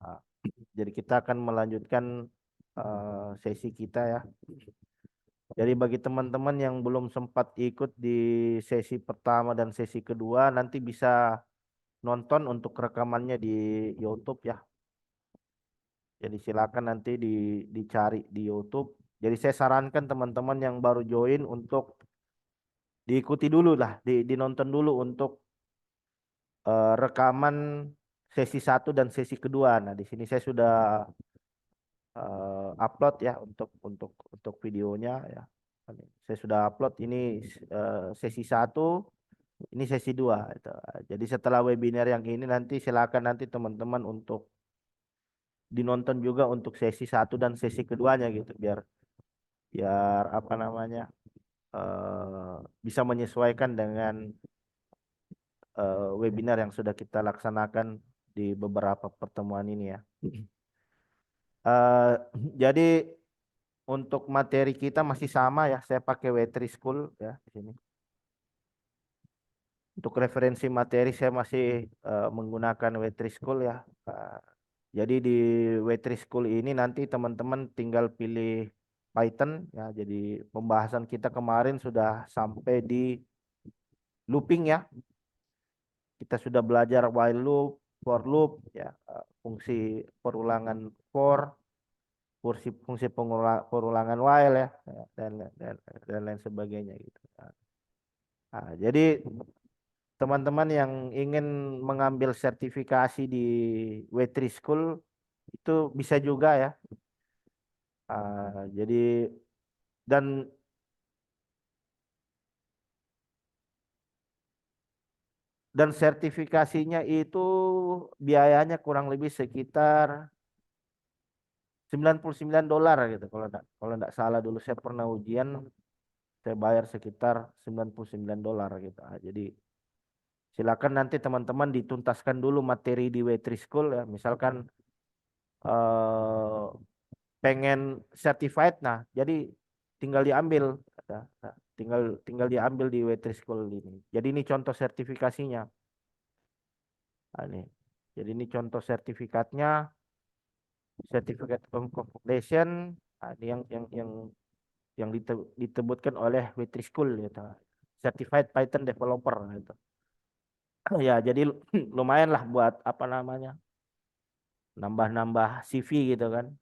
Ah, jadi kita akan melanjutkan sesi kita ya. Jadi bagi teman-teman yang belum sempat ikut di sesi pertama dan sesi kedua, nanti bisa nonton untuk rekamannya di YouTube ya. Jadi silakan nanti dicari di YouTube. Jadi saya sarankan teman-teman yang baru join untuk diikuti dulu lah, dinonton dulu untuk rekaman sesi satu dan sesi kedua. Nah, di sini saya sudah upload ya untuk videonya ya. Saya sudah upload ini sesi satu, ini sesi dua. Itu. Jadi setelah webinar yang ini nanti silakan nanti teman-teman untuk dinonton juga untuk sesi satu dan sesi keduanya gitu biar biar apa namanya bisa menyesuaikan dengan webinar yang sudah kita laksanakan di beberapa pertemuan ini ya. Eh, jadi untuk materi kita masih sama ya. Saya pakai W3 School ya di sini. Untuk referensi materi saya masih menggunakan W3 School ya. Eh, jadi di W3 School ini nanti teman-teman tinggal pilih Python ya. Jadi pembahasan kita kemarin sudah sampai di looping ya. Kita sudah belajar while loop, for loop ya, fungsi perulangan for, fungsi perulangan while ya, dan lain sebagainya gitu. Nah, jadi teman-teman yang ingin mengambil sertifikasi di W3 School itu bisa juga ya. Jadi dan sertifikasinya itu biayanya kurang lebih sekitar $99 gitu kalau enggak salah dulu saya pernah ujian saya bayar sekitar $99 gitu. Jadi silakan nanti teman-teman dituntaskan dulu materi di W3 School ya. Misalkan eh, pengen certified, nah jadi tinggal diambil, nah, tinggal tinggal diambil di W3 School ini. Jadi ini contoh sertifikasinya. Nah, ini. Jadi ini contoh sertifikatnya, Certificate of Completion. Nah, ini yang ditebutkan oleh W3 School gitu. Certified Python Developer gitu. Ya, jadi lumayan lah buat apa namanya? Nambah-nambah CV gitu kan.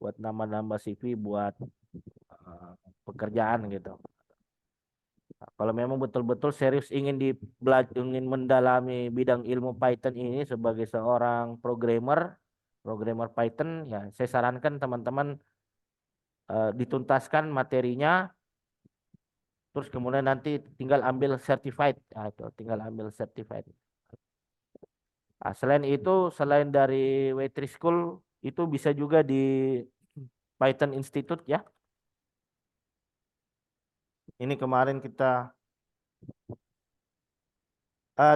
Buat nambah-nambah CV buat eh, pekerjaan gitu. Nah, kalau memang betul-betul serius ingin mendalami bidang ilmu Python ini sebagai seorang programmer Python, ya saya sarankan teman-teman dituntaskan materinya, terus kemudian nanti tinggal ambil certified, nah, itu tinggal ambil certified. Nah, selain itu, selain dari W3 School, itu bisa juga di Python Institute ya. Ini kemarin kita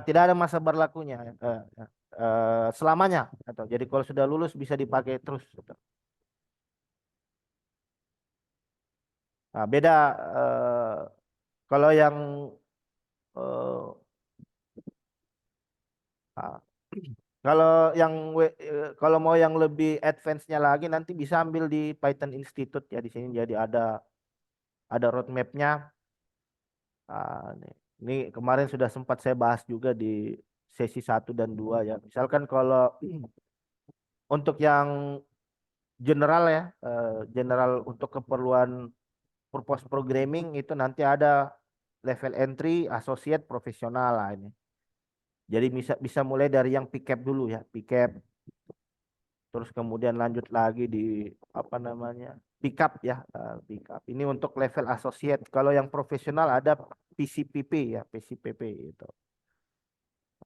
tidak ada masa berlakunya, selamanya. Atau jadi kalau sudah lulus bisa dipakai terus. Gitu. Nah, beda kalau yang eh, ah, kalau kalau mau yang lebih advance-nya lagi nanti bisa ambil di Python Institute ya di sini. Jadi ada roadmap-nya. Ini kemarin sudah sempat saya bahas juga di sesi satu dan 2 ya. Misalkan kalau untuk yang general ya, general untuk keperluan purpose programming itu nanti ada level entry, associate, profesional lah ini. Jadi bisa bisa mulai dari yang PCAP dulu ya, PCAP, terus kemudian lanjut lagi di apa namanya, pickup ya, pickup. Ini untuk level associate. Kalau yang profesional ada PCPP ya, PCPP itu.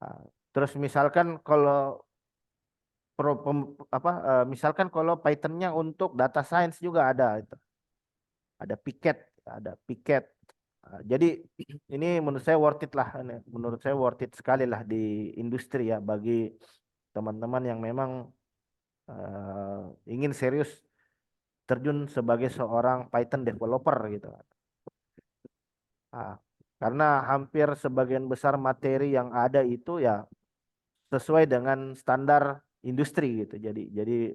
Nah, terus misalkan kalau misalkan kalau Python-nya untuk data science juga ada itu. Ada piket, ada piket. Jadi ini menurut saya worth it lah, menurut saya worth it sekali lah di industri ya bagi teman-teman yang memang ingin serius terjun sebagai seorang Python developer gitu. Ah, karena hampir sebagian besar materi yang ada itu ya sesuai dengan standar industri gitu. Jadi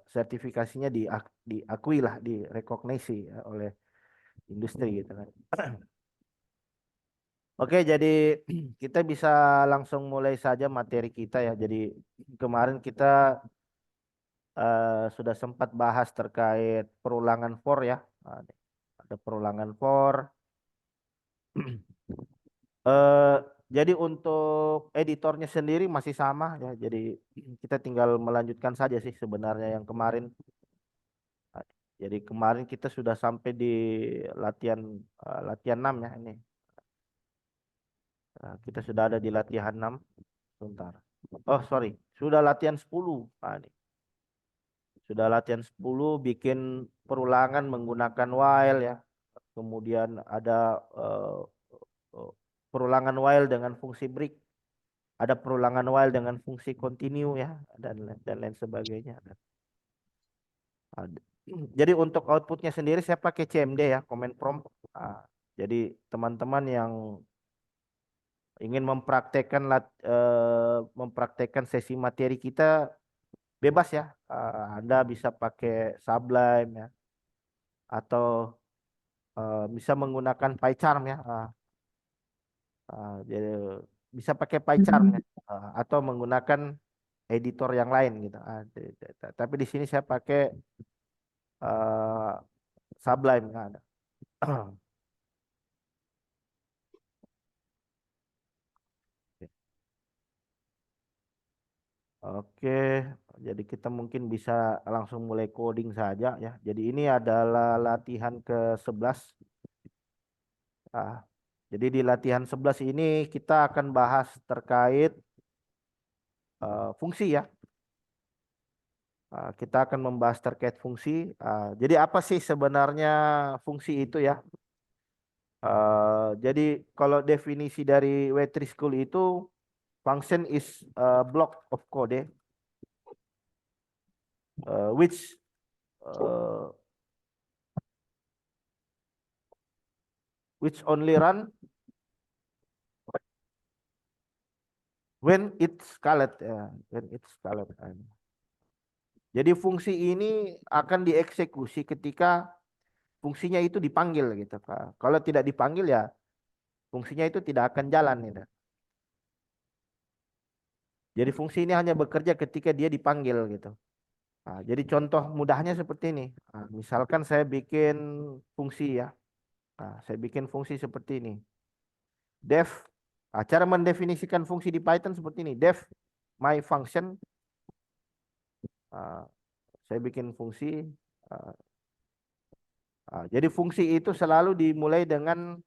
sertifikasinya diakui lah, direkognisi ya, oleh industri gitu kan. Oke, jadi kita bisa langsung mulai saja materi kita ya. Jadi kemarin kita sudah sempat bahas terkait perulangan for ya. Ada perulangan for. Eh, jadi untuk editornya sendiri masih sama ya. Jadi kita tinggal melanjutkan saja sih sebenarnya yang kemarin. Jadi kemarin kita sudah sampai di latihan latihan 6 ya ini. Kita sudah ada di latihan 6. Sebentar. Oh, sorry. Sudah latihan 10. Ini. Sudah latihan 10 bikin perulangan menggunakan while ya. Kemudian ada eh, perulangan while dengan fungsi break. Ada perulangan while dengan fungsi continue ya, dan lain sebagainya. Ada. Jadi untuk outputnya sendiri saya pakai CMD ya, command prompt. Jadi teman-teman yang ingin mempraktekkan sesi materi kita bebas ya. Anda bisa pakai Sublime ya, atau bisa menggunakan PyCharm ya. Jadi bisa pakai PyCharm ya, atau menggunakan editor yang lain gitu. Tapi di sini saya pakai eh, Sublime nggak ada. Oke, jadi kita mungkin bisa langsung mulai coding saja ya. Jadi ini adalah latihan ke-11. Ah, jadi di latihan 11 ini kita akan bahas terkait fungsi ya. Kita akan membahas terkait fungsi. Jadi apa sih sebenarnya fungsi itu ya? Jadi kalau definisi dari W3 School itu function is a block of code which uh, only run when it's called ya, when it's called. Jadi fungsi ini akan dieksekusi ketika fungsinya itu dipanggil gitu. Kalau tidak dipanggil ya fungsinya itu tidak akan jalan gitu. Jadi fungsi ini hanya bekerja ketika dia dipanggil gitu. Jadi contoh mudahnya seperti ini. Misalkan saya bikin fungsi ya. Saya bikin fungsi seperti ini. Def. Cara mendefinisikan fungsi di Python seperti ini. Def my function. Ah, saya bikin fungsi. ah, jadi fungsi itu selalu dimulai dengan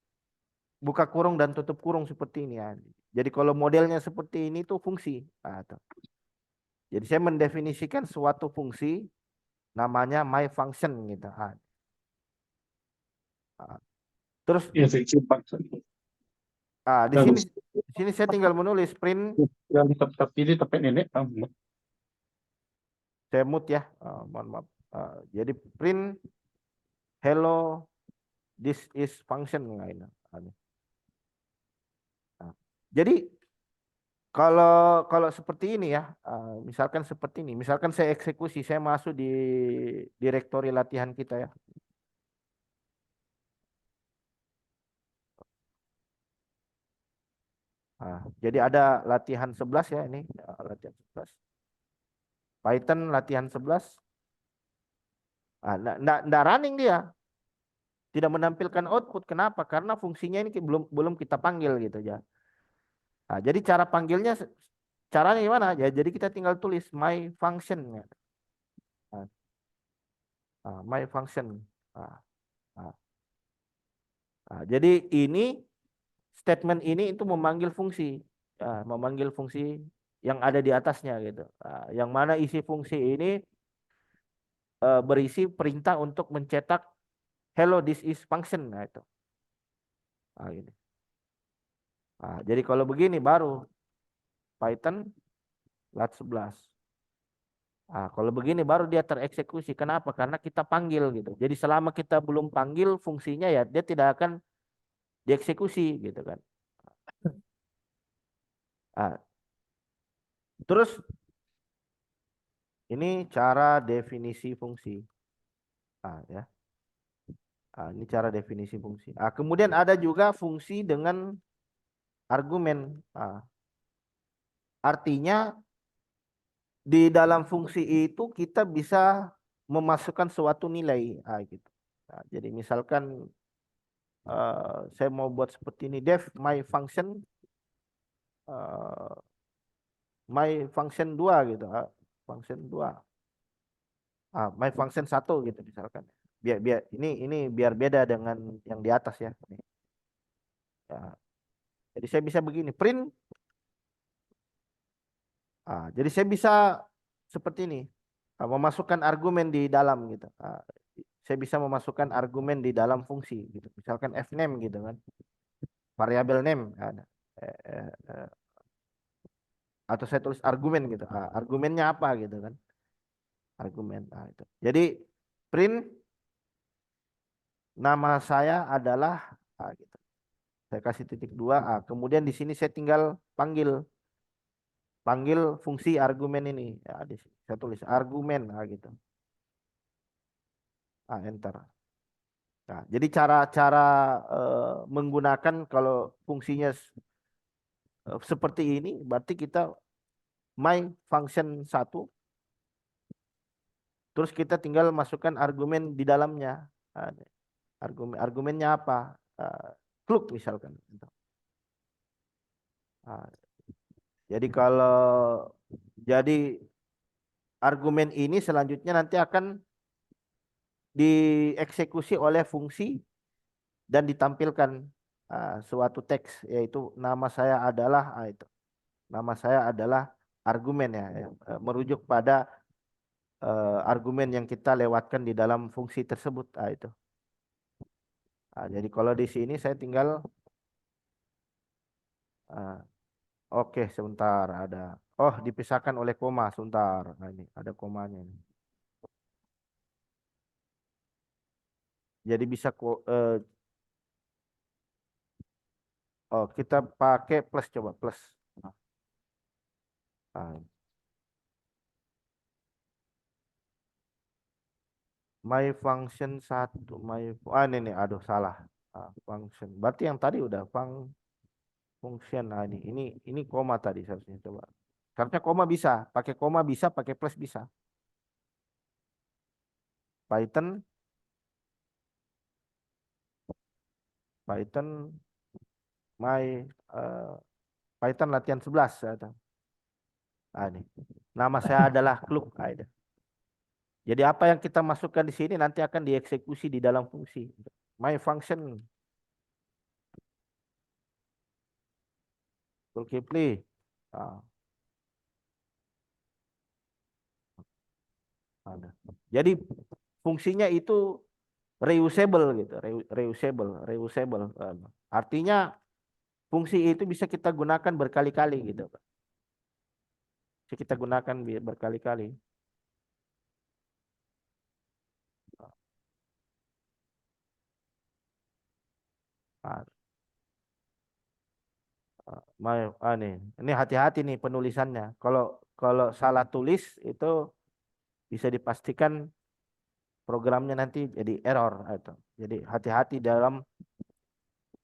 buka kurung dan tutup kurung seperti ini ya. Jadi kalau modelnya seperti ini tuh fungsi. Tuh. Jadi saya mendefinisikan suatu fungsi namanya my function gitu. Ah. Terus Iya sih, simpang. Bagus. di sini saya tinggal menulis print. Yang tetap ini tapi nenek. Saya mute ya. Mohon maaf. Jadi print hello this is function. Jadi kalau kalau seperti ini ya, misalkan seperti ini, misalkan saya eksekusi, saya masuk di direktori latihan kita ya. Jadi ada latihan 11 ya ini, latihan 11. Python latihan 11. Nggak running dia, tidak menampilkan output. Kenapa? Karena fungsinya ini belum belum kita panggil gitu ya. Jadi cara panggilnya caranya gimana? Ya, jadi kita tinggal tulis my function ya. My function. Nah, nah. Jadi ini statement ini itu memanggil fungsi, memanggil fungsi yang ada di atasnya gitu. Yang mana isi fungsi ini berisi perintah untuk mencetak hello this is function. Nah itu. Ini. Jadi kalau begini baru Python lat 11. Kalau begini baru dia tereksekusi. Kenapa? Karena kita panggil gitu. Jadi selama kita belum panggil fungsinya ya dia tidak akan dieksekusi gitu kan. Terus Ini cara definisi fungsi. Ya. Ini cara definisi fungsi. Kemudian ada juga fungsi dengan argumen. Artinya di dalam fungsi itu kita bisa memasukkan suatu nilai. Gitu. Jadi misalkan saya mau buat seperti ini, def uh, my function 2 gitu. Function 2. My function 1 gitu misalkan. Biar biar ini biar beda dengan yang di atas ya. Ya. Jadi saya bisa begini, print. Jadi saya bisa seperti ini, memasukkan argumen di dalam gitu. Saya bisa memasukkan argumen di dalam fungsi gitu. Misalkan fname gitu kan, variabel name ada. Atau saya tulis argumen gitu. Argumennya apa gitu kan? Argumen. Itu. Jadi print nama saya adalah gitu. Saya kasih titik 2. Kemudian di sini saya tinggal panggil fungsi argumen ini. Di sini saya tulis argumen gitu. Enter. Nah, jadi cara-cara menggunakan kalau fungsinya seperti ini, berarti kita my function 1, terus kita tinggal masukkan argumen di dalamnya. Argumennya apa? Clue misalkan. Jadi kalau argumen ini selanjutnya nanti akan dieksekusi oleh fungsi dan ditampilkan suatu teks, yaitu nama saya adalah itu. Nama saya adalah argumen ya, merujuk pada argumen yang kita lewatkan di dalam fungsi tersebut. Itu. Jadi kalau di sini saya tinggal oke, sebentar ada. Oh, dipisahkan oleh koma sebentar. Ini ada komanya ini. Jadi bisa kita pakai plus, coba plus. My function 1, ini aduh salah. Function. Berarti yang tadi udah function. Ini koma tadi seharusnya, coba. Seharusnya koma bisa, pakai koma bisa, pakai plus bisa. Python my Python latihan 11 ada. Ini. Nama saya adalah Kluk. Jadi apa yang kita masukkan di sini nanti akan dieksekusi di dalam fungsi. My function. Zulkifli. Jadi fungsinya itu reusable gitu, reusable. Artinya fungsi itu bisa kita gunakan berkali-kali gitu, Pak. Bisa kita gunakan berkali-kali. Ini hati-hati nih penulisannya. Kalau salah tulis itu bisa dipastikan programnya nanti jadi error itu. Jadi hati-hati dalam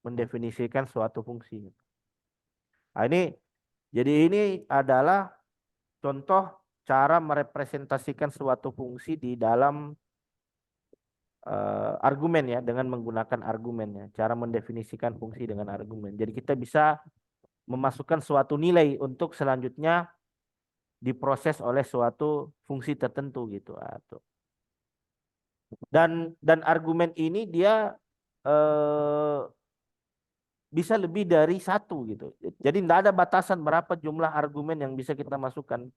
mendefinisikan suatu fungsi. Jadi ini adalah contoh cara merepresentasikan suatu fungsi di dalam argumen ya, dengan menggunakan argumen ya. Cara mendefinisikan fungsi dengan argumen. Jadi kita bisa memasukkan suatu nilai untuk selanjutnya diproses oleh suatu fungsi tertentu gitu. Dan argumen ini dia bisa lebih dari satu gitu. Jadi tidak ada batasan berapa jumlah argumen yang bisa kita masukkan.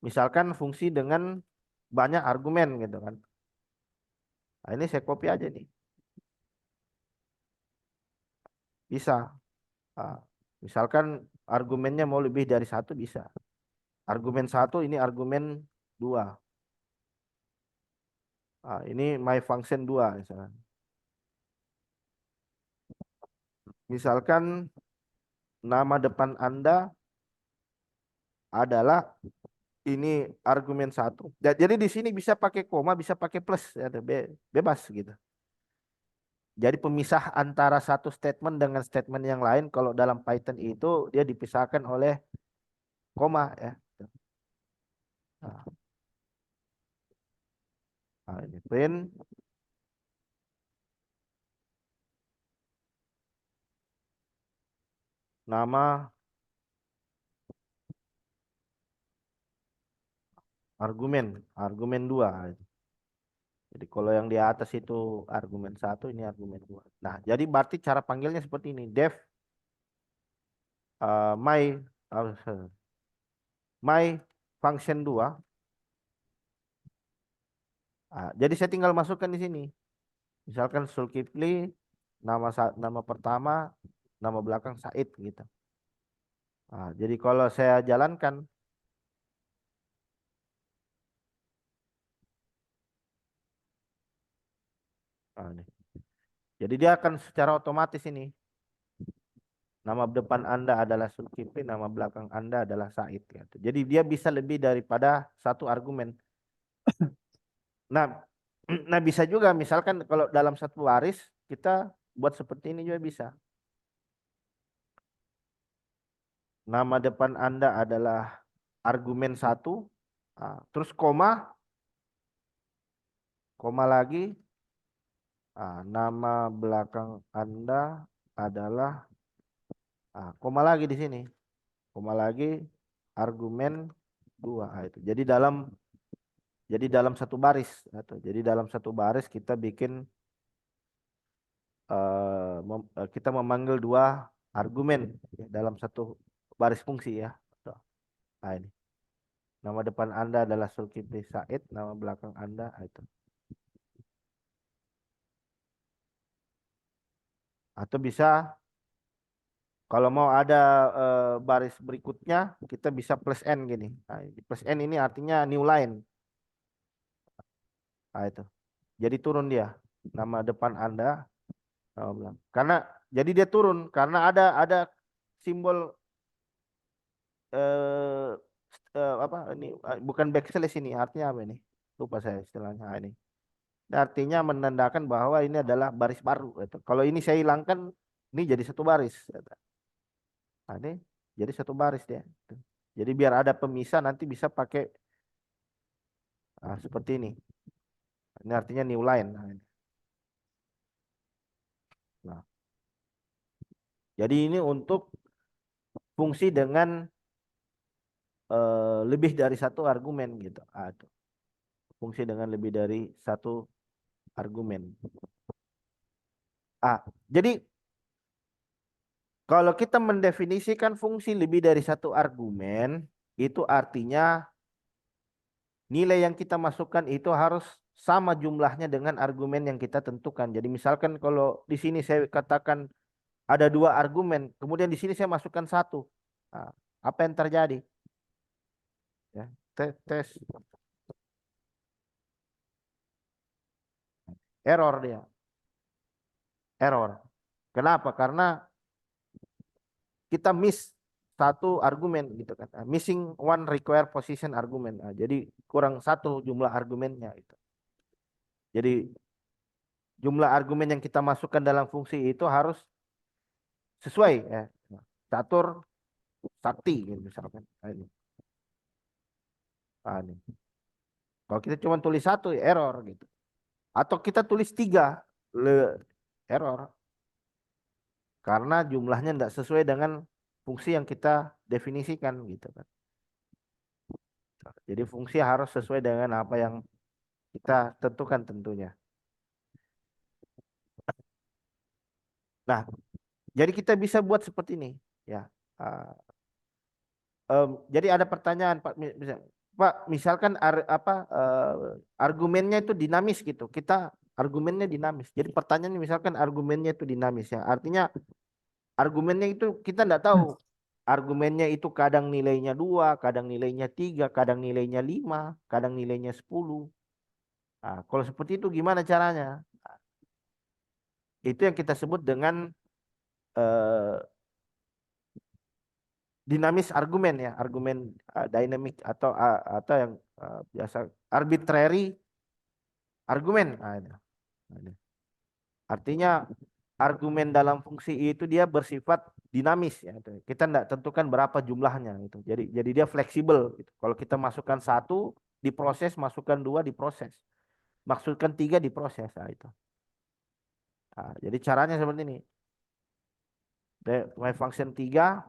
Misalkan fungsi dengan banyak argumen gitu kan. Ini saya copy aja nih. Bisa. Misalkan argumennya mau lebih dari satu bisa. Argumen 1 ini argumen 2. Ini my function 2 misalkan. Misalkan nama depan Anda adalah Ini argumen satu. Jadi di sini bisa pakai koma, bisa pakai plus, ya, bebas gitu. Jadi pemisah antara satu statement dengan statement yang lain kalau dalam Python itu dia dipisahkan oleh koma ya. Nah, ini print nama argumen 2. Jadi kalau yang di atas itu argumen satu, ini argumen 2. Nah, jadi berarti cara panggilnya seperti ini. Def my my function 2. Jadi saya tinggal masukkan di sini. Misalkan Zulkifli, nama pertama, nama belakang Said gitu. Jadi kalau saya jalankan, nih. Jadi dia akan secara otomatis ini. Nama depan Anda adalah Zulkifli, nama belakang Anda adalah Said gitu. Jadi dia bisa lebih daripada satu argumen. Nah, nah bisa juga misalkan kalau dalam satu baris kita buat seperti ini juga bisa. Nama depan Anda adalah argumen 1, terus koma lagi, nama belakang Anda adalah koma lagi di sini, koma lagi argumen 2. Itu. Jadi dalam satu baris atau jadi dalam satu baris kita bikin kita memanggil 2 argumen ya, dalam satu baris fungsi ya. Tuh. Nah, ini. Nama depan Anda adalah Zulkifli Said, nama belakang Anda itu. Atau bisa kalau mau ada baris berikutnya kita bisa plus n gini. Nah, plus n ini artinya new line. Nah, itu. Jadi turun dia nama depan Anda. Karena jadi dia turun karena ada simbol eh, apa ini bukan backslash ini artinya apa ini? Lupa saya istilahnya. Ini. Artinya menandakan bahwa ini adalah baris baru. Gitu. Kalau ini saya hilangkan, ini jadi satu baris. Gitu. Nah, ini jadi satu baris dia. Gitu. Jadi biar ada pemisah nanti bisa pakai seperti ini. Ini artinya new line. Nah, jadi ini untuk fungsi dengan lebih dari satu argumen gitu. Fungsi dengan lebih dari satu argumen. Jadi kalau kita mendefinisikan fungsi lebih dari satu argumen, itu artinya nilai yang kita masukkan itu harus sama jumlahnya dengan argumen yang kita tentukan. Jadi misalkan kalau di sini saya katakan ada 2 argumen, kemudian di sini saya masukkan 1. Nah, apa yang terjadi? Ya, tes error dia. Error. Kenapa? Karena kita miss satu argumen gitu kan. Missing one require position argument. Jadi kurang satu jumlah argumennya itu. Jadi jumlah argumen yang kita masukkan dalam fungsi itu harus sesuai ya. Catur sakti gitu misalkan. Ini. Ini. Kalau kita cuma tulis 1 ya error gitu. Atau kita tulis 3 error. Karena jumlahnya tidak sesuai dengan fungsi yang kita definisikan gitu kan. Jadi fungsi harus sesuai dengan apa yang kita tentukan tentunya. Nah, jadi kita bisa buat seperti ini ya. Jadi ada pertanyaan Pak, Pak misalkan argumennya itu dinamis gitu. Kita argumennya dinamis. Jadi pertanyaannya misalkan argumennya itu dinamis ya. Artinya argumennya itu kita tidak tahu. Argumennya itu kadang nilainya 2, kadang nilainya 3, kadang nilainya 5, kadang nilainya 10. Kalau seperti itu gimana caranya? Itu yang kita sebut dengan dinamis argumen ya, argumen dynamic atau yang biasa arbitrary argumen. Ini. Artinya argumen dalam fungsi itu dia bersifat dinamis ya. Kita tidak tentukan berapa jumlahnya itu. Jadi dia fleksibel gitu. Kalau kita masukkan satu diproses, masukkan dua diproses, masukkan tiga diproses. Nah, itu. Nah, jadi caranya seperti ini. My function 3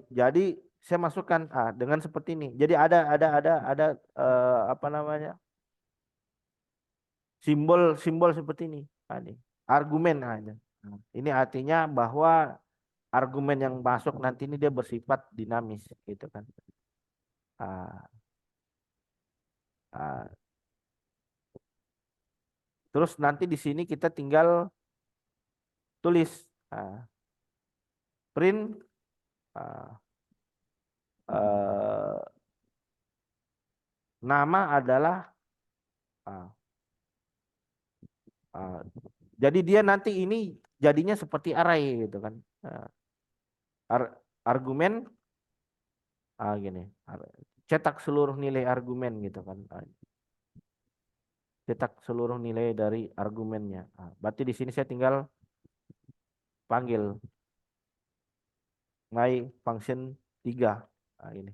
jadi saya masukkan dengan seperti ini. Jadi ada apa namanya? Simbol seperti ini. Nah, ini argumen aja. Nah, ini artinya bahwa argumen yang masuk nanti ini dia bersifat dinamis gitu kan. Ah, ah. Terus nanti di sini kita tinggal tulis print ah, eh, nama adalah ah, ah, jadi dia nanti ini jadinya seperti array gitu kan. Argumen gini, cetak seluruh nilai argumen gitu kan. Cetak seluruh nilai dari argumennya. Berarti di sini saya tinggal panggil my function 3. Ini.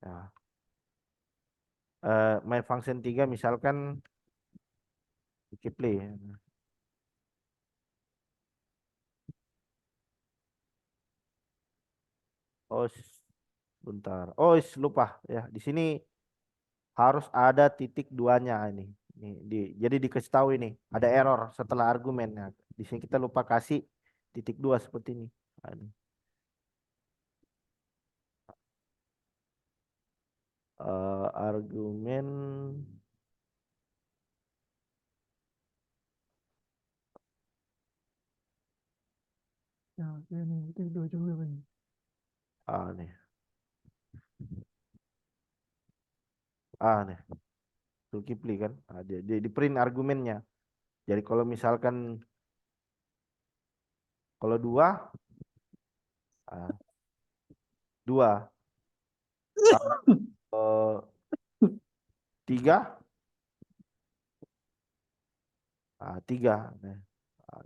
Nah, my function 3 misalkan Kipli. Oh, bentar. Oh, lupa ya. Di sini harus ada titik duanya ini. Jadi dikasih tahu ini ada error setelah argumen. Nah, di sini kita lupa kasih titik dua seperti ini. Ini. Argumen nih. Nih. Zulkifli kan. Dia di print argumennya. Jadi kalau misalkan kalau dua, dua, tiga, tiga. Nah,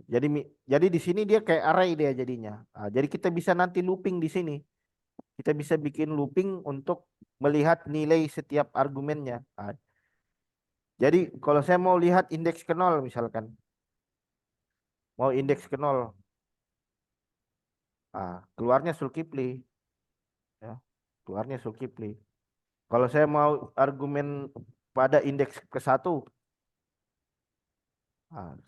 jadi di sini dia kayak array dia jadinya. Jadi kita bisa nanti looping di sini. Kita bisa bikin looping untuk melihat nilai setiap argumennya. Jadi kalau saya mau lihat indeks ke 0 misalkan, mau indeks ke 0, keluarnya Zulkifli, ya, keluarnya Zulkifli. Kalau saya mau argumen pada indeks ke 1,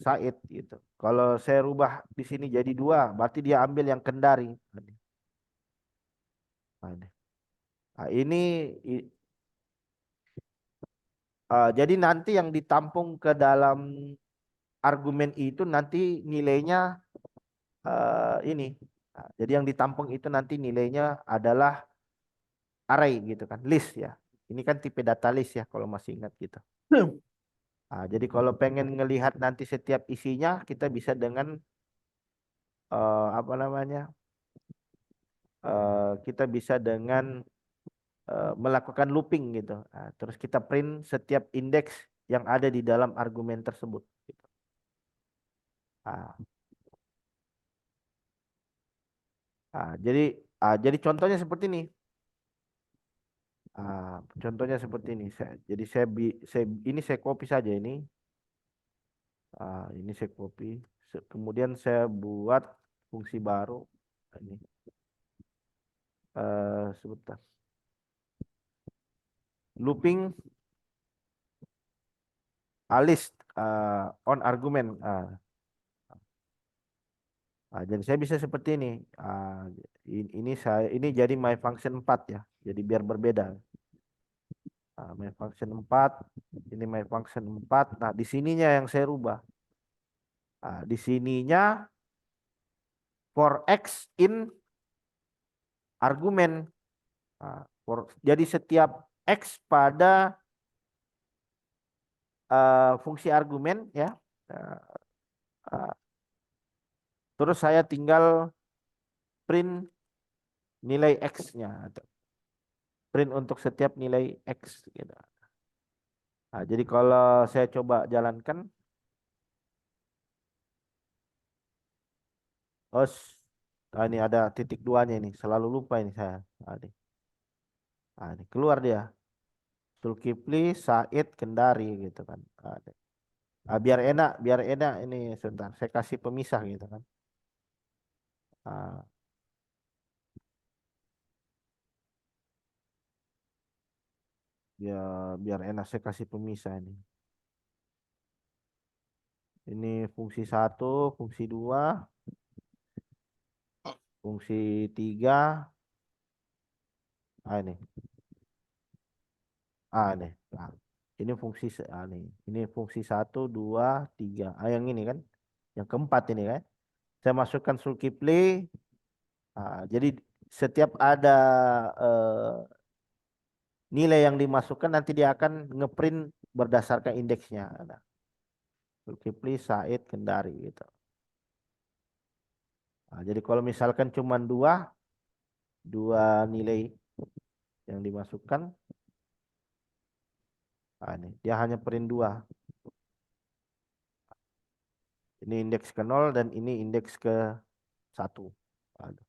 Said gitu. Kalau saya rubah di sini jadi 2, berarti dia ambil yang Kendari. Ini jadi nanti yang ditampung ke dalam argumen itu nanti nilainya ini. Jadi yang ditampung itu nanti nilainya adalah array gitu kan, list ya. Ini kan tipe data list ya kalau masih ingat gitu. Jadi kalau pengen ngelihat nanti setiap isinya kita bisa dengan apa namanya? Kita bisa dengan melakukan looping gitu. Terus kita print setiap indeks yang ada di dalam argumen tersebut. Gitu. Jadi contohnya seperti ini. Contohnya seperti ini. Jadi ini saya copy saja ini. Ini saya copy. Kemudian saya buat fungsi baru. Ini. Sebentar. Looping list on argument. Jadi saya bisa seperti ini. Ini jadi my function 4 ya. Jadi biar berbeda. My function 4, ini my function 4. Nah, di sininya yang saya rubah. Di sininya for x in argumen. Jadi setiap x pada fungsi argumen ya. Terus saya tinggal print nilai X-nya atau print untuk setiap nilai X gitu. Nah, jadi kalau saya coba jalankan, oh, ini ada titik duanya ini, selalu lupa ini saya. Ini keluar dia. Zulkifli, Said, Kendari gitu kan. Biar enak ini sebentar. Saya kasih pemisah gitu kan. Ah, biar enak saya kasih pemisah ini. Ini fungsi satu, fungsi dua, fungsi tiga. Ini. Ini. Nah, ini fungsi ini fungsi satu, dua, tiga. Yang ini kan, yang keempat ini kan. Saya masukkan Zulkifli. Jadi setiap ada eh, nilai yang dimasukkan nanti dia akan ngeprint berdasarkan indeksnya. Ada Zulkifli, Said, Kendari gitu. Jadi kalau misalkan cuma dua nilai yang dimasukkan, ini dia hanya print dua. Ini indeks ke 0 dan ini indeks ke 1. Aduh.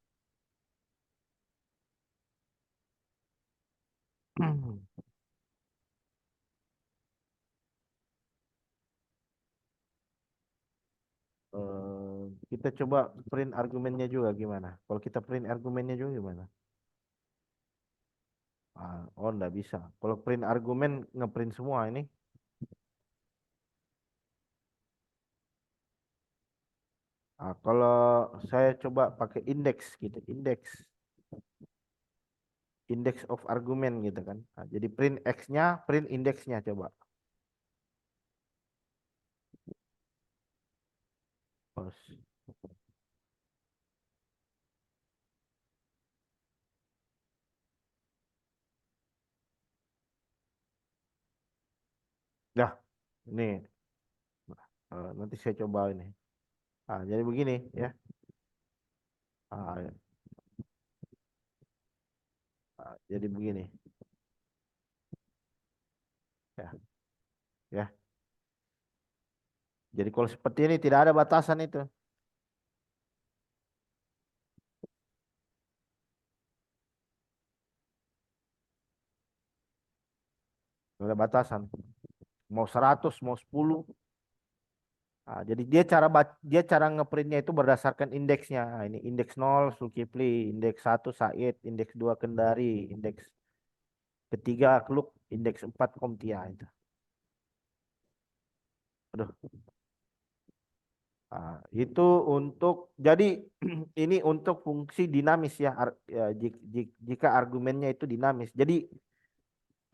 Kita coba print argumennya juga gimana? Kalau kita print argumennya juga gimana? Enggak bisa. Kalau print argumen ngeprint semua ini. Kalau saya coba pakai indeks gitu, indeks of argument gitu kan. Jadi print X-nya, print indeksnya coba. Terus, dah, ini nanti saya coba ini. Jadi begini ya. Ah, jadi begini ya, ya. Jadi kalau seperti ini tidak ada batasan itu, tidak ada batasan. Mau 100, mau 10. Jadi dia cara ngeprintnya itu berdasarkan indeksnya. Ini indeks 0 Zulkifli, indeks 1 Said, indeks 2 Kendari, indeks ketiga Kluk, indeks 4 Komtia itu. Aduh. Itu untuk jadi ini untuk fungsi dinamis ya, jika argumennya itu dinamis. Jadi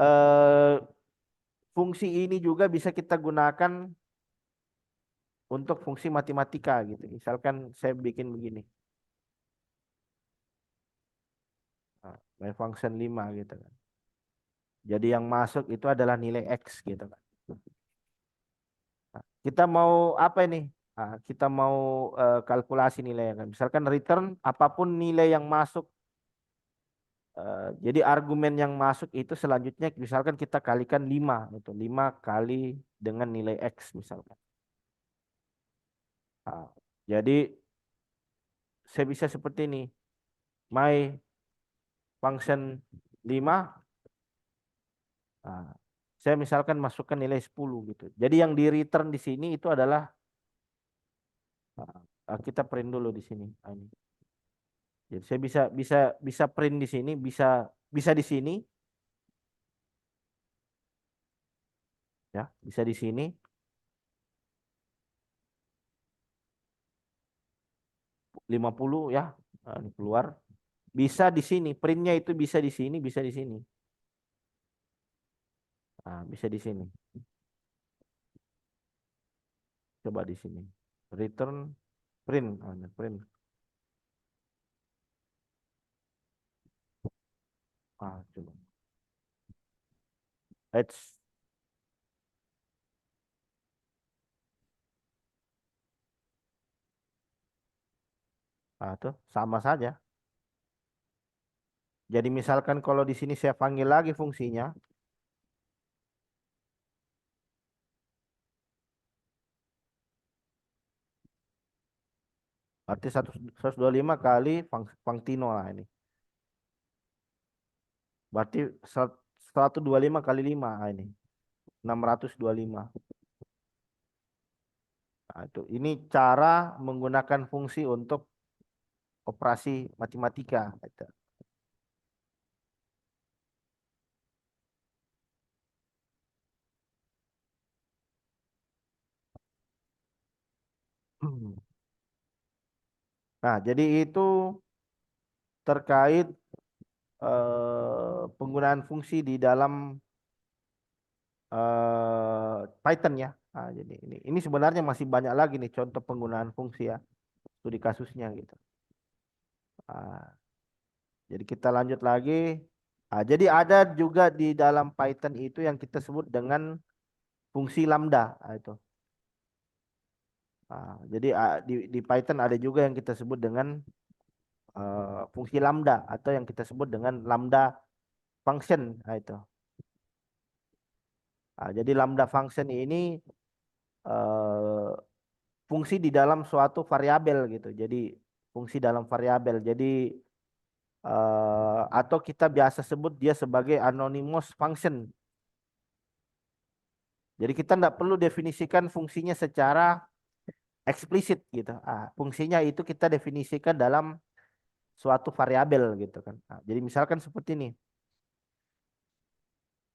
eh, fungsi ini juga bisa kita gunakan untuk fungsi matematika gitu. Misalkan saya bikin begini. My function 5 gitu kan. Jadi yang masuk itu adalah nilai X gitu kan. Kita mau apa ini? Kita mau kalkulasi nilai kan. Misalkan return apapun nilai yang masuk. Jadi argumen yang masuk itu selanjutnya misalkan kita kalikan 5 itu 5 kali dengan nilai X misalkan. Nah, jadi saya bisa seperti ini. My function 5, saya misalkan masukkan nilai 10 gitu. Jadi yang di return di sini itu adalah kita print dulu di sini. Ini. Jadi saya bisa print di sini, bisa di sini ya, bisa di sini 50 ya. Ini keluar. Bisa di sini, printnya itu bisa di sini, bisa di sini. Bisa di sini. Coba di sini. Return print, ini print. Coba. Let's tuh sama saja. Jadi misalkan kalau di sini saya panggil lagi fungsinya, berarti 125 kali Fangtino lah ini. Berarti 125 kali 5 ini. 625. Nah, itu. Ini cara menggunakan fungsi untuk operasi matematika. Gitu. Nah, jadi itu terkait penggunaan fungsi di dalam Python ya. Nah, jadi ini sebenarnya masih banyak lagi nih contoh penggunaan fungsi ya, studi kasusnya gitu. Ah, jadi kita lanjut lagi. Jadi ada juga di dalam Python itu yang kita sebut dengan fungsi lambda. Itu. Jadi di Python ada juga yang kita sebut dengan fungsi lambda atau yang kita sebut dengan lambda function. Itu. Jadi lambda function ini eh, fungsi di dalam suatu variabel gitu. Jadi fungsi dalam variabel. Jadi atau kita biasa sebut dia sebagai anonymous function. Jadi kita tidak perlu definisikan fungsinya secara eksplisit gitu. Fungsinya itu kita definisikan dalam suatu variabel gitu kan. Jadi misalkan seperti ini.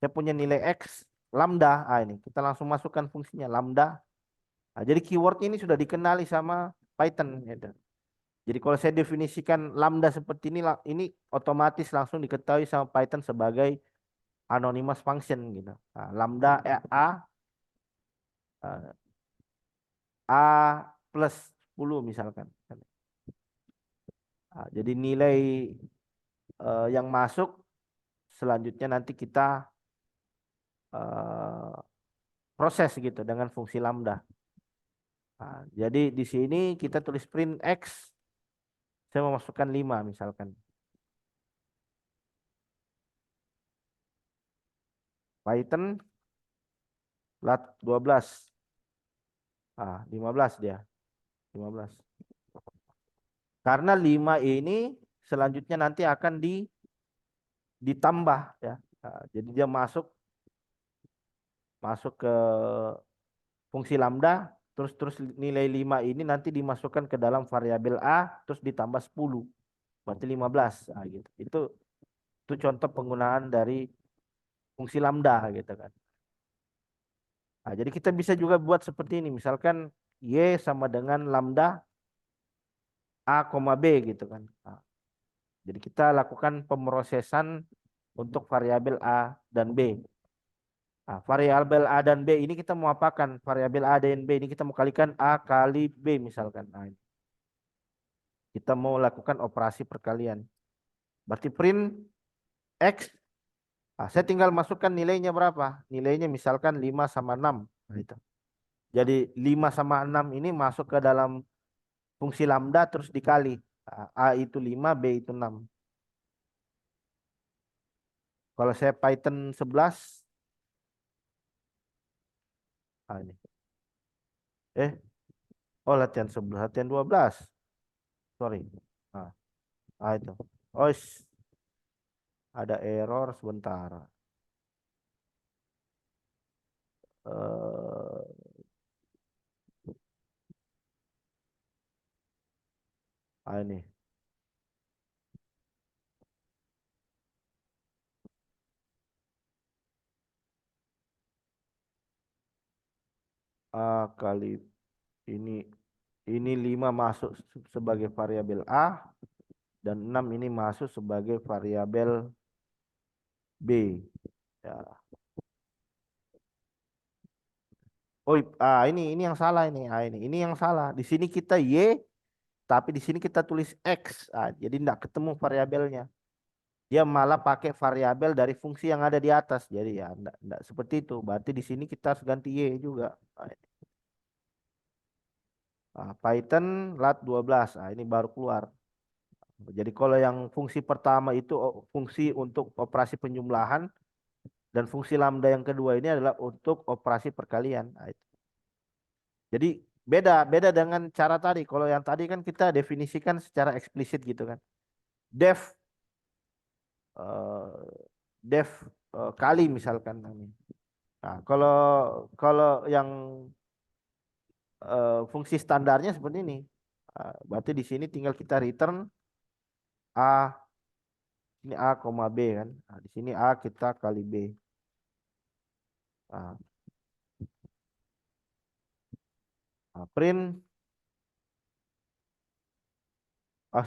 Saya punya nilai X lambda. Ini kita langsung masukkan fungsinya lambda. Jadi keyword ini sudah dikenali sama Python gitu. Jadi kalau saya definisikan lambda seperti ini otomatis langsung diketahui sama Python sebagai anonymous function gitu. Lambda eh, A plus 10 misalkan. Jadi nilai yang masuk selanjutnya nanti kita eh, proses gitu dengan fungsi lambda. Jadi di sini kita tulis print X, saya memasukkan 5 misalkan. Python lat 12. 15 dia. 15. Karena 5 ini selanjutnya nanti akan ditambah ya. Jadi dia masuk ke fungsi lambda terus terus nilai 5 ini nanti dimasukkan ke dalam variabel A terus ditambah 10. Berarti 15. Gitu. Itu contoh penggunaan dari fungsi lambda gitu kan. Jadi kita bisa juga buat seperti ini. Misalkan Y sama dengan lambda A, B gitu kan. Jadi kita lakukan pemrosesan untuk variabel A dan B. Variabel A dan B ini kita mau apakan? Variabel A dan B ini kita mau kalikan A kali B misalkan. Kita mau lakukan operasi perkalian. Berarti print X. Saya tinggal masukkan nilainya berapa? Nilainya misalkan 5 sama 6. Itu. Jadi 5 sama 6 ini masuk ke dalam fungsi lambda terus dikali. A itu 5, B itu 6. Kalau saya Python 11. Ini. Eh, oh latihan 11, latihan 12. Sorry. Nah, itu. Oh, ada error sebentar. Eh, ini. A kali ini 5 masuk sebagai variabel A dan 6 ini masuk sebagai variabel B. Ya. Oh, ini yang salah ini. Ini yang salah. Di sini kita Y, tapi di sini kita tulis X. Jadi tidak ketemu variabelnya. Dia malah pakai variabel dari fungsi yang ada di atas. Jadi ya enggak seperti itu. Berarti di sini kita harus ganti Y juga. Python lat 12. Ini baru keluar. Jadi kalau yang fungsi pertama itu fungsi untuk operasi penjumlahan, dan fungsi lambda yang kedua ini adalah untuk operasi perkalian. Nah, itu. Jadi beda beda dengan cara tadi. Kalau yang tadi kan kita definisikan secara eksplisit gitu kan. Def eh, def kali misalkan ini. Nah, kalau kalau yang fungsi standarnya seperti ini. Berarti di sini tinggal kita return A, ini A, B kan. Nah, di sini A kita kali B. Nah, print,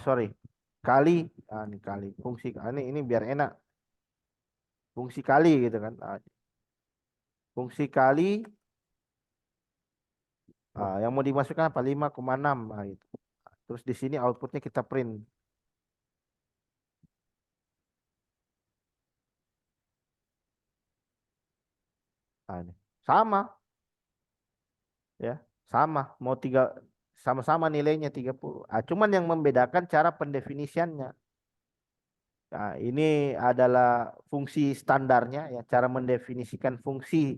sorry, kali, ini kali, fungsi, ini biar enak, fungsi kali gitu kan. Fungsi kali, yang mau dimasukkan apa, 5,6, gitu. Terus di sini outputnya kita print. Ini. Sama, ya, sama, mau sama-sama nilainya 30. Cuman yang membedakan cara pendefinisiannya. Nah, ini adalah fungsi standarnya, ya, cara mendefinisikan fungsi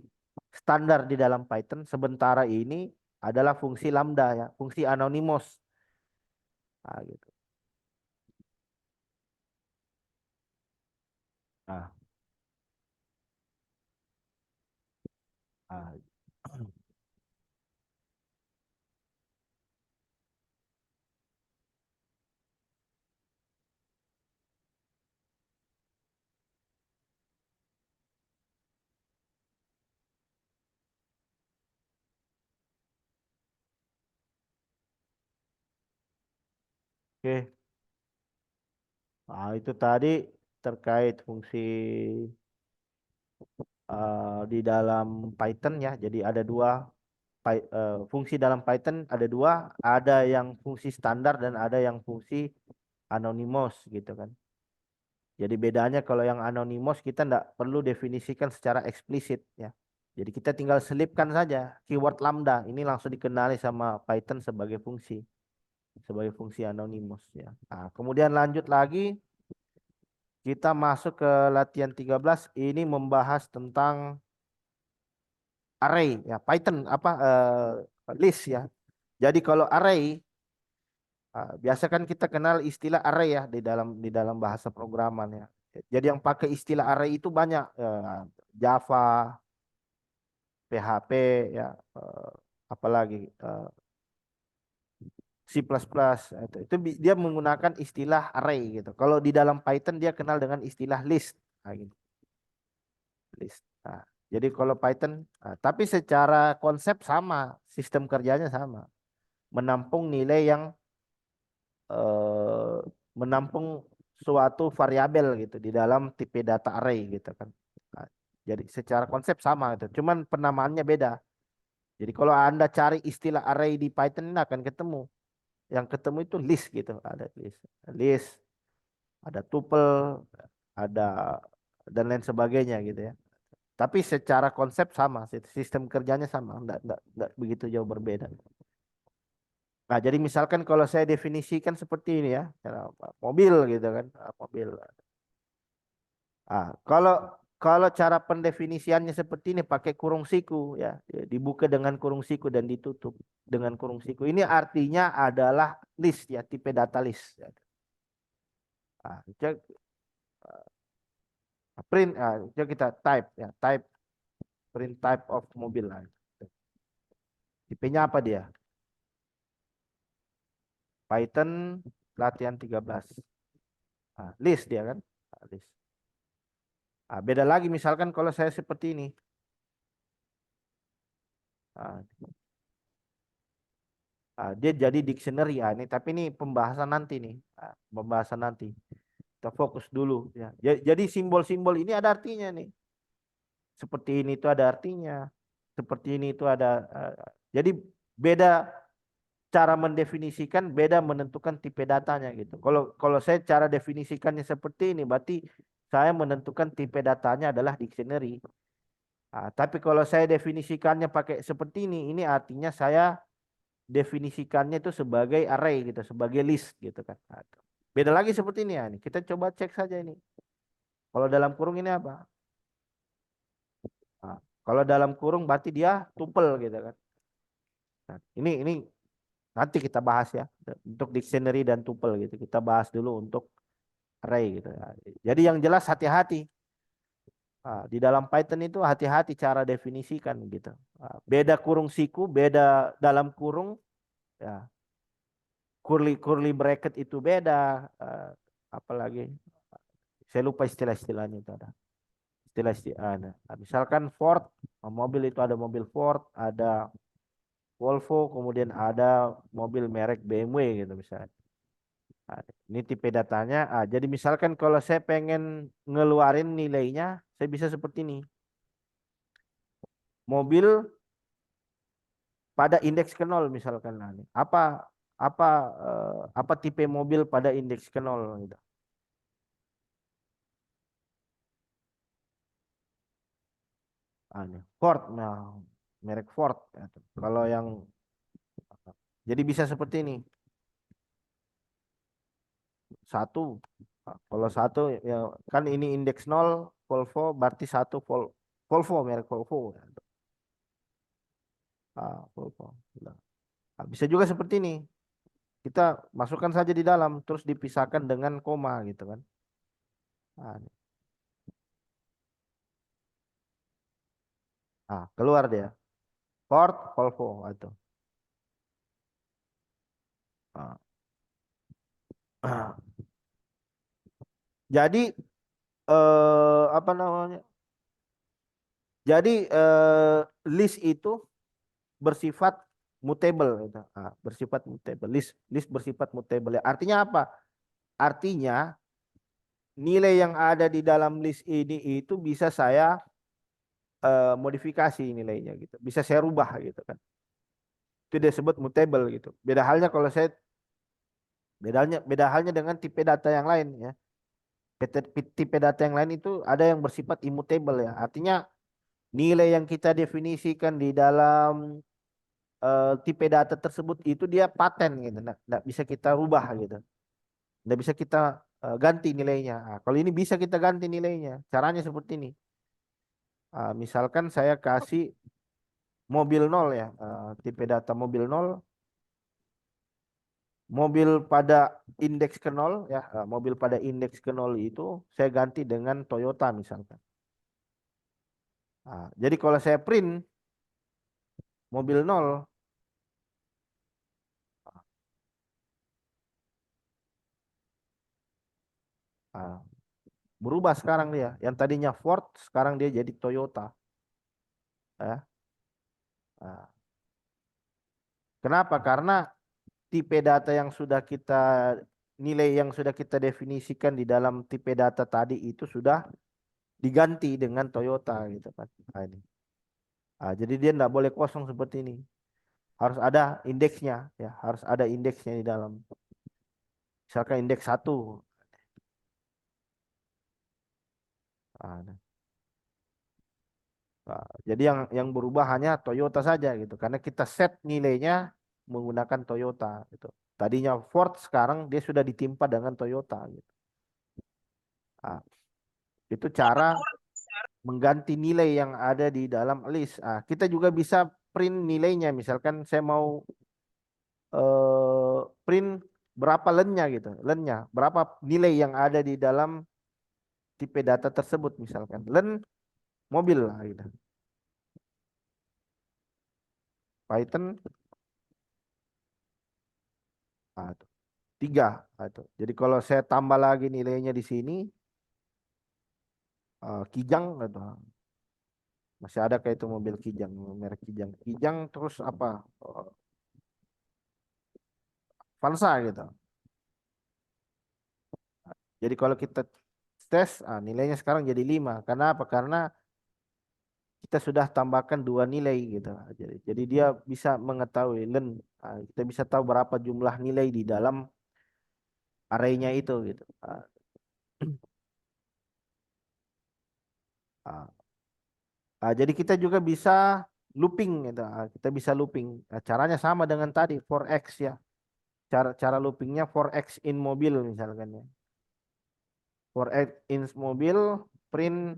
standar di dalam Python. Sementara ini adalah fungsi lambda, ya, fungsi anonymous. Gitu. Nah, ah, oke. Itu tadi terkait fungsi di dalam Python, ya. Jadi ada dua fungsi dalam Python, ada dua, ada yang fungsi standar dan ada yang fungsi anonymous gitu kan. Jadi bedanya kalau yang anonymous kita tidak perlu definisikan secara eksplisit, ya. Jadi kita tinggal selipkan saja keyword lambda, ini langsung dikenali sama Python sebagai fungsi anonymous, ya. Nah, kemudian lanjut lagi kita masuk ke latihan 13, ini membahas tentang array, ya, Python apa list, ya. Jadi kalau array, biasa kan kita kenal istilah array, ya, di dalam bahasa programan, ya. Jadi yang pakai istilah array itu banyak, Java, PHP, ya, apalagi C++, dia menggunakan istilah array gitu. Kalau di dalam Python dia kenal dengan istilah list, gitu. List. Jadi kalau Python, tapi secara konsep sama, sistem kerjanya sama, menampung nilai yang eh, menampung suatu variabel gitu di dalam tipe data array gitu kan. Nah, jadi secara konsep sama gitu, cuman penamaannya beda. Jadi kalau Anda cari istilah array di Python ini akan ketemu. Yang ketemu itu list gitu, ada list, ada tuple, ada dan lain sebagainya gitu, ya. Tapi secara konsep sama, sistem kerjanya sama, enggak begitu jauh berbeda. Nah, jadi misalkan kalau saya definisikan seperti ini, ya, mobil gitu kan, mobil. Kalau kalau cara pendefinisiannya seperti ini pakai kurung siku, ya, dibuka dengan kurung siku dan ditutup dengan kurung siku. Ini artinya adalah list, ya, tipe data list. Ya. Cek print, cek kita type, ya, type, print type of mobil. Tipenya apa dia? Python latihan 13. List dia kan, list. Beda lagi misalkan kalau saya seperti ini. Nah, dia jadi dictionary, ini, tapi ini pembahasan nanti nih, pembahasan nanti. Kita fokus dulu, ya. Jadi simbol-simbol ini ada artinya nih. Seperti ini itu ada artinya. Seperti ini itu ada. Jadi beda cara mendefinisikan, beda menentukan tipe datanya gitu. Kalau kalau saya cara definisikannya seperti ini, berarti saya menentukan tipe datanya adalah dictionary. Tapi kalau saya definisikannya pakai seperti ini artinya saya definisikannya itu sebagai array gitu, sebagai list gitu kan. Beda lagi seperti ini ya. Nih. Kita coba cek saja ini. Kalau dalam kurung ini apa? Nah, kalau dalam kurung berarti dia tuple gitu kan. Nah, ini nanti kita bahas ya untuk dictionary dan tuple gitu. Kita bahas dulu untuk array gitu ya. Jadi yang jelas hati-hati. Ah, di dalam Python itu hati-hati cara definisikan gitu. Ah, beda kurung siku, beda dalam kurung ya. Curly curly bracket itu beda. Ah, apalagi saya lupa istilah-istilahnya itu ada. Istilah-istilah ada. Nah, misalkan Ford, mobil itu ada mobil Ford, ada Volvo, kemudian ada mobil merek BMW gitu misalnya. Nah, ini tipe datanya. Ah, jadi misalkan kalau saya pengen ngeluarin nilainya, saya bisa seperti ini. Mobil pada indeks ke nol misalkan. Nah, ini. Apa apa tipe mobil pada indeks ke nol gitu. Ah, ini. Ford, nah, merek Ford. Gitu. Kalau yang jadi bisa seperti ini. Satu. Nah, kalau satu ya kan ini indeks nol Volvo berarti satu Volvo merek Volvo. Ah, Volvo. Nah, bisa juga seperti ini. Kita masukkan saja di dalam terus dipisahkan dengan koma gitu kan. Nah, ini. Ah, keluar dia. Ford, Volvo itu. Ah. Jadi apa namanya? Jadi list itu bersifat mutable gitu. Ah, bersifat mutable. List list bersifat mutable. Ya, artinya apa? Artinya nilai yang ada di dalam list ini itu bisa saya modifikasi nilainya gitu. Bisa saya rubah gitu kan. Itu dia sebut mutable gitu. Beda halnya dengan tipe data yang lain ya. Tipe data yang lain itu ada yang bersifat immutable ya. Artinya nilai yang kita definisikan di dalam tipe data tersebut itu dia paten gitu. Nggak bisa kita rubah gitu. Nggak bisa kita ganti nilainya. Nah, kalau ini bisa kita ganti nilainya. Caranya seperti ini. Misalkan saya kasih mobil nol ya. Tipe data mobil nol. Mobil pada indeks ke nol ya. Mobil pada indeks ke nol itu saya ganti dengan Toyota misalkan. Jadi kalau saya print mobil nol. ah, Berubah sekarang dia. Yang tadinya Ford, sekarang dia jadi Toyota. Ya. Nah, kenapa? Karena tipe data yang sudah kita nilai yang sudah kita definisikan di dalam tipe data tadi itu sudah diganti dengan Toyota gitu kan. Nah, ini. Jadi dia tidak boleh kosong seperti ini. Harus ada indeksnya ya, harus ada indeksnya di dalam. Misalkan indeks satu. Nah, jadi yang berubah hanya Toyota saja gitu karena kita set nilainya menggunakan Toyota gitu. Tadinya Ford sekarang dia sudah ditimpa dengan Toyota gitu. Ah, itu cara mengganti nilai yang ada di dalam list. Kita juga bisa print nilainya misalkan saya mau print berapa lennya gitu. Lennya berapa nilai yang ada di dalam tipe data tersebut misalkan. Len mobil lah gitu. Python tuh. 3. Tuh. Jadi kalau saya tambah lagi nilainya di sini, Kijang gitu. Masih ada kayak itu mobil Kijang, merek Kijang. Kijang terus apa? Vansa gitu. Jadi kalau kita tes, nilainya sekarang jadi 5. Karena apa? Karena kita sudah tambahkan 2 nilai gitu. Jadi dia bisa mengetahui kita bisa tahu berapa jumlah nilai di dalam arraynya itu gitu. Ah, jadi kita juga bisa looping gitu. Kita bisa looping. Caranya sama dengan tadi for X ya. cara loopingnya for X in mobil misalkan ya. For X in mobil print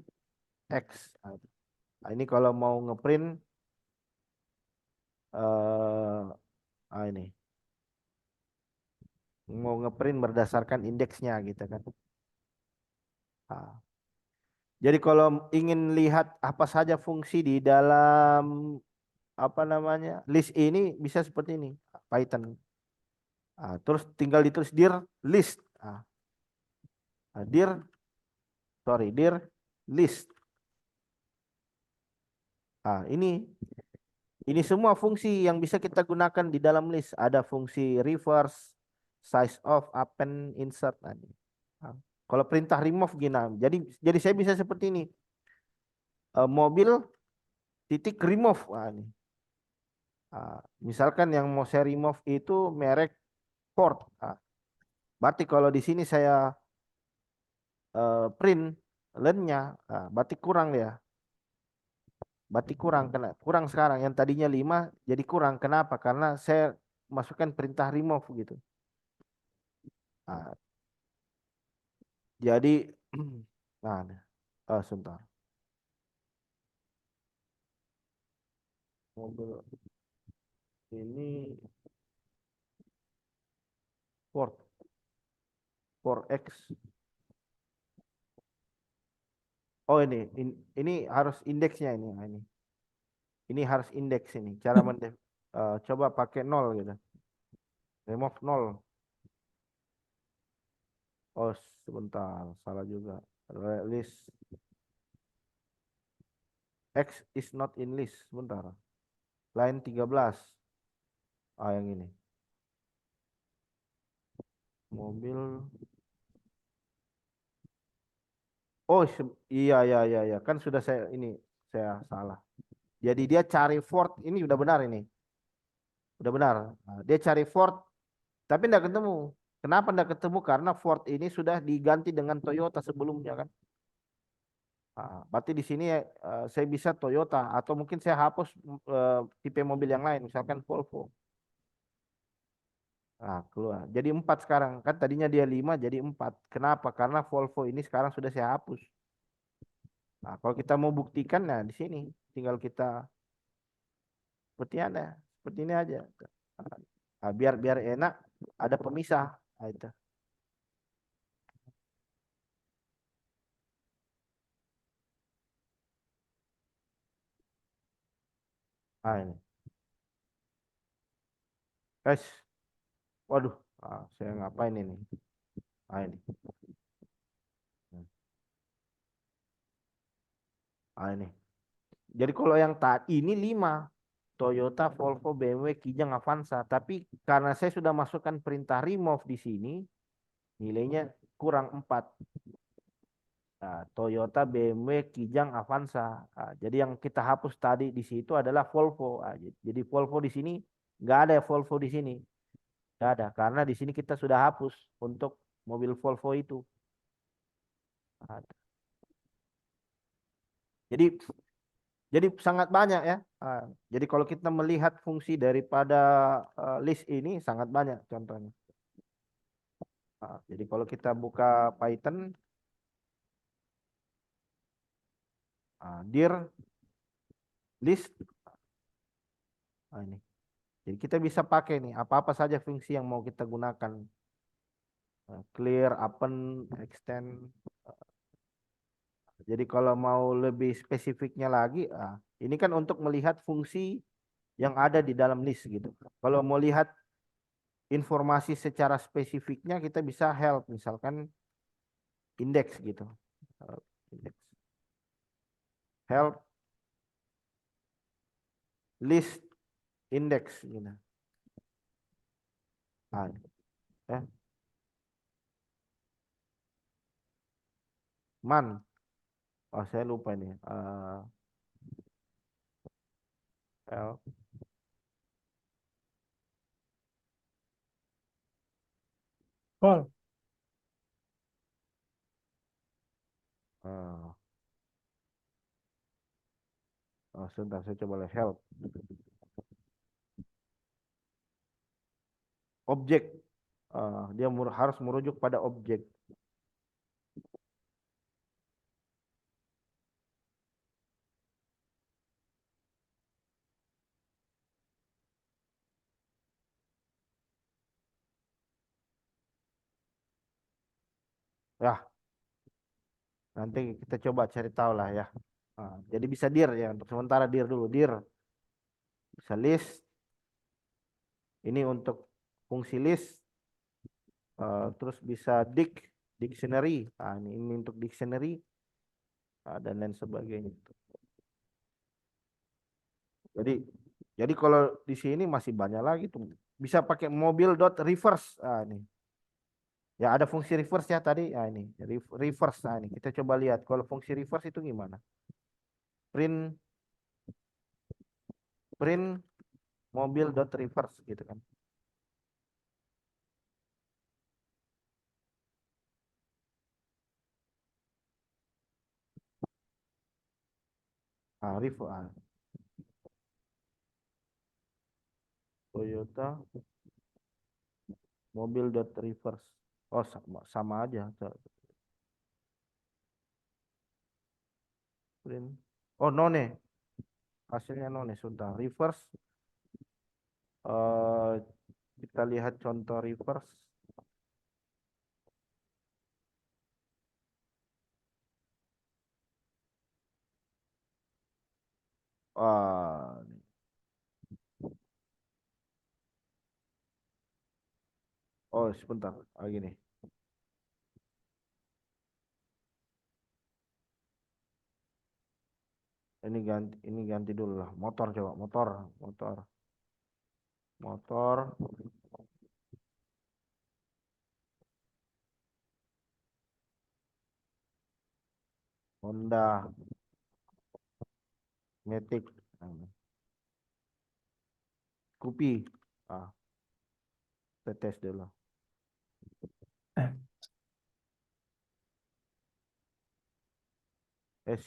X. Nah, ini kalau mau ngeprint ini mau ngeprint berdasarkan indeksnya gitu kan. Nah, jadi kalau ingin lihat apa saja fungsi di dalam apa namanya list ini bisa seperti ini Python. Terus tinggal ditulis dir list. Dir dir list. Ini semua fungsi yang bisa kita gunakan di dalam list. Ada fungsi reverse, size of, append, insert. Nah, kalau perintah remove gini. Jadi saya bisa seperti ini. Mobil titik remove. Misalkan yang mau saya remove itu merek Ford. Berarti kalau di sini saya print len-nya, berarti kurang ya. Berarti kurang sekarang. Yang tadinya 5 jadi kurang. Kenapa? Karena saya masukkan perintah remove gitu. Nah, jadi nah, sebentar. Mobil ini Ford X. Oh ini harus indeksnya ini. Nah, ini harus indeks ini. Cara coba pakai 0 gitu. Remove 0. Oh, sebentar, salah juga. List X is not in list. Sebentar. Line 13. Yang ini. Mobil. Oh, iya iya iya iya. Kan sudah saya salah. Jadi dia cari Ford ini udah benar ini. Udah benar. Nah, dia cari Ford tapi tidak ketemu. Kenapa tidak ketemu? Karena Ford ini sudah diganti dengan Toyota sebelumnya kan. Berarti di sini saya bisa Toyota atau mungkin saya hapus tipe mobil yang lain, misalkan Volvo. Keluar. Jadi 4 sekarang. Kan tadinya dia 5 jadi 4. Kenapa? Karena Volvo ini sekarang sudah saya hapus. Kalau kita mau buktikan, nah di sini tinggal kita seperti ada, seperti ini aja. Biar enak, ada pemisah. Itu. Ini. Guys, waduh, saya ngapain ini? Ini. Ini. Jadi kalau yang tadi ini 5. Toyota, Volvo, BMW, Kijang, Avanza. Tapi karena saya sudah masukkan perintah remove di sini, nilainya kurang 4. Toyota, BMW, Kijang, Avanza. Jadi yang kita hapus tadi di situ adalah Volvo. Jadi Volvo di sini nggak ada Volvo di sini. Nggak ada karena di sini kita sudah hapus untuk mobil Volvo itu. Nah, jadi jadi sangat banyak ya. Jadi kalau kita melihat fungsi daripada list ini sangat banyak contohnya. Jadi kalau kita buka Python, dir list, ini. Jadi kita bisa pakai nih apa-apa saja fungsi yang mau kita gunakan. Clear, append, extend. Jadi kalau mau lebih spesifiknya lagi, ini kan untuk melihat fungsi yang ada di dalam list gitu. Kalau mau lihat informasi secara spesifiknya kita bisa help misalkan indeks gitu. Index. Help list index gitu. Ya. Man. Oh, saya lupa ini. Help. Call. Uh, Sebentar saya coba lihat help. objek. Dia harus merujuk pada objek. Ya, nanti kita coba cari tahu lah ya. Jadi bisa dir ya, untuk sementara dir dulu. Dir bisa list. Ini untuk fungsi list. Terus bisa dictionary. Ini untuk dictionary dan lain sebagainya. Jadi jadi kalau di sini masih banyak lagi tuh. Bisa pakai mobil dot reverse. Ini. Ya ada fungsi reverse ya tadi. Ini reverse. Ini kita coba lihat kalau fungsi reverse itu gimana. Print print mobil dot reverse gitu kan. Toyota mobil dot reverse. Oh sama aja. Print. Oh none. Hasilnya none sudah reverse. eh Kita lihat contoh reverse. Ah, oh sebentar. Gini. Ini ganti dulu lah. Motor coba. Motor. Honda Matic. Scoopy. Ah, kita tes dulu. S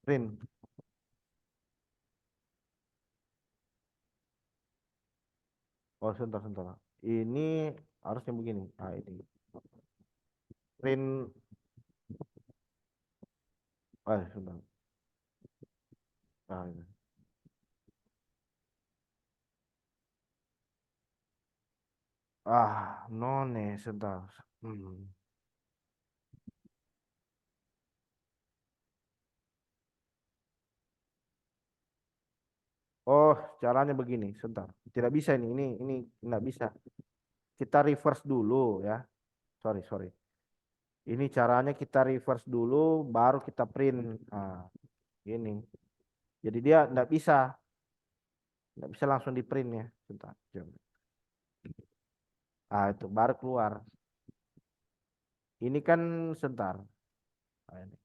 print. Oh sebentar. Ini harusnya begini. Ini print. Sebentar. Ini. None sebentar. Hmm. Oh, caranya begini, sebentar. Tidak bisa ini nggak bisa. Kita reverse dulu ya. Sorry. Ini caranya kita reverse dulu, baru kita print. Ini. Jadi dia nggak bisa langsung di print ya. Sebentar. Coba. Itu baru keluar. Ini kan sebentar. Ini.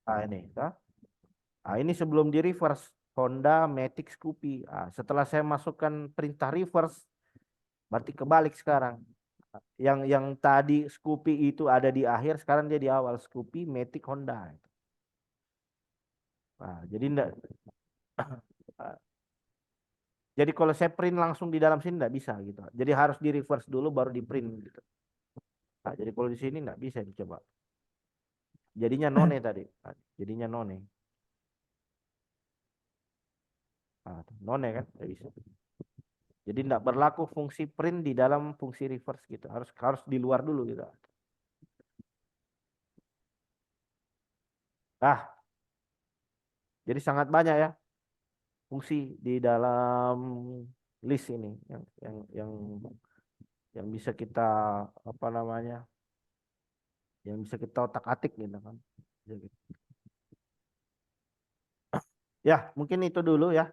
Ini. Ini sebelum di reverse. Honda Matic Scoopy. Setelah saya masukkan perintah reverse, berarti kebalik sekarang. Yang tadi Scoopy itu ada di akhir, sekarang dia di awal. Scoopy Matic Honda. Jadi enggak. Jadi kalau saya print langsung di dalam sini enggak bisa gitu. Jadi harus di reverse dulu baru di print gitu. Jadi kalau di sini enggak bisa dicoba. Jadinya none tadi. Jadinya none. None kan enggak bisa. Jadi enggak berlaku fungsi print di dalam fungsi reverse gitu. Harus di luar dulu gitu. Jadi sangat banyak ya fungsi di dalam list ini yang bisa kita apa namanya, yang bisa kita otak-atik gitu kan. Ya mungkin itu dulu ya.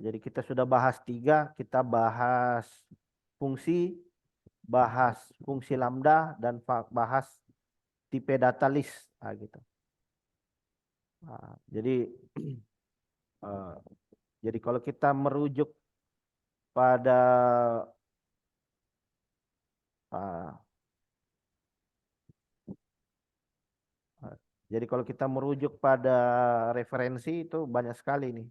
Jadi kita sudah bahas 3, kita fungsi bahas fungsi lambda dan bahas tipe data list gitu. Jadi eh, jadi kalau kita merujuk pada uh, Jadi kalau kita merujuk pada referensi itu banyak sekali nih.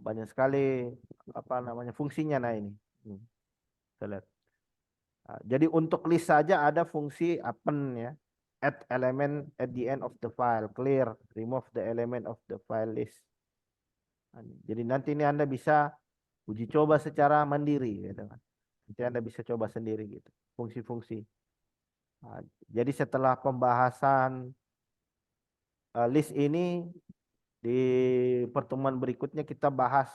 Banyak sekali apa namanya fungsinya nah ini. Kita lihat. Jadi untuk list saja ada fungsi append ya. Add element at the end of the file, clear, remove the element of the file list. Jadi nanti ini Anda bisa uji coba secara mandiri gitu kan. Nanti Anda bisa coba sendiri gitu. Fungsi-fungsi. Jadi setelah pembahasan list ini di pertemuan berikutnya kita bahas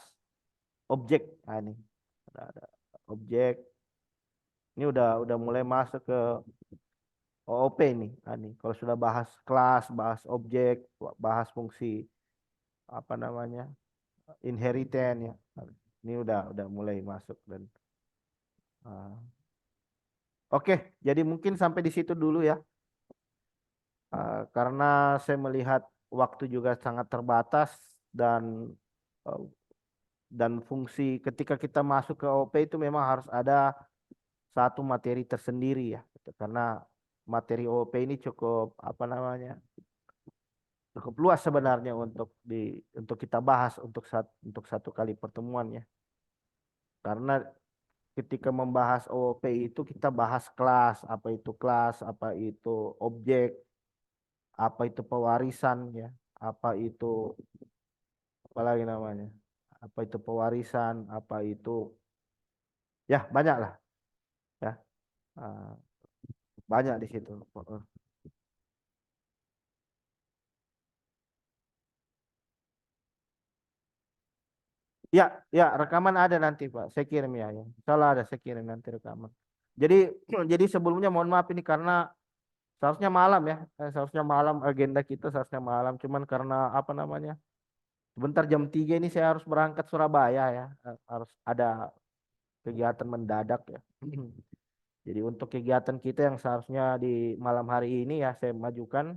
objek. Nah, ini ada objek. Ini udah mulai masuk ke OOP nih. Nah, ini kalau sudah bahas kelas, bahas objek, bahas fungsi apa namanya inheritance ya. Ini udah mulai masuk dan oke. Jadi mungkin sampai di situ dulu ya. Karena saya melihat waktu juga sangat terbatas dan uh, fungsi ketika kita masuk ke OP itu memang harus ada satu materi tersendiri ya gitu. Karena materi OP ini cukup apa namanya cukup luas sebenarnya untuk kita bahas untuk satu kali pertemuan ya. Karena ketika membahas OOP itu kita bahas kelas, apa itu objek, apa itu pewarisan ya, apa itu apalagi namanya, apa itu pewarisan, apa itu ya banyak lah ya. Ah, banyak di situ. Ya, ya rekaman ada nanti Pak. Saya kirim ya. Salah ada saya kirim nanti rekaman. Jadi jadi sebelumnya mohon maaf ini karena seharusnya malam ya. Seharusnya malam agenda kita seharusnya malam. Cuman karena apa namanya? Sebentar jam 3 ini saya harus berangkat Surabaya ya. Harus ada kegiatan mendadak ya. Jadi untuk kegiatan kita yang seharusnya di malam hari ini ya saya majukan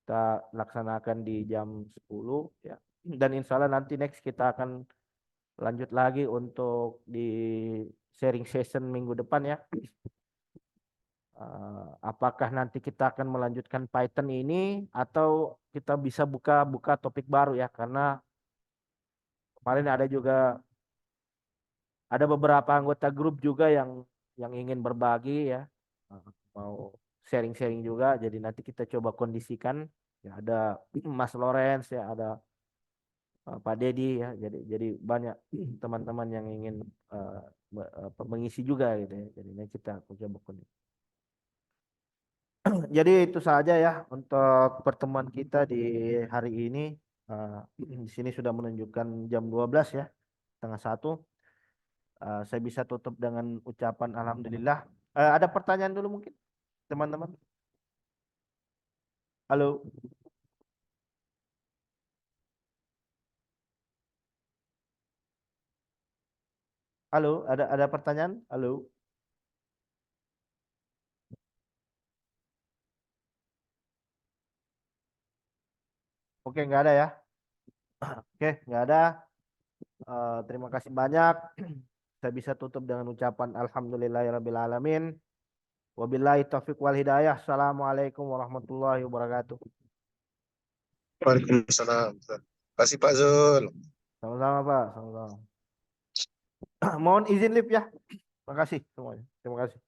kita laksanakan di jam 10 ya. Dan insya Allah nanti next kita akan lanjut lagi untuk di sharing session minggu depan ya. Apakah nanti kita akan melanjutkan Python ini atau kita bisa buka topik baru ya karena kemarin ada beberapa anggota grup juga yang ingin berbagi ya, mau sharing-sharing juga. Jadi nanti kita coba kondisikan ya ada Mas Lorenz ya ada Pak Dedi ya. Jadi banyak teman-teman yang ingin mengisi juga gitu ya. Jadinya kita coba kondisi. Jadi itu saja ya untuk pertemuan kita di hari ini. Di sini sudah menunjukkan jam 12 ya, setengah satu. Saya bisa tutup dengan ucapan alhamdulillah. Ada pertanyaan dulu mungkin teman-teman? Halo, halo, ada pertanyaan? Halo, oke nggak ada ya? Oke nggak ada. Terima kasih banyak. Saya bisa tutup dengan ucapan alhamdulillahirabbil alamin. Wabillahi taufiq wal hidayah. Assalamualaikum warahmatullahi wabarakatuh. Waalaikumsalam. Terima kasih Pak Zul. Sama-sama Pak, sama-sama. Mohon izin lift ya. Terima kasih semuanya. Terima kasih.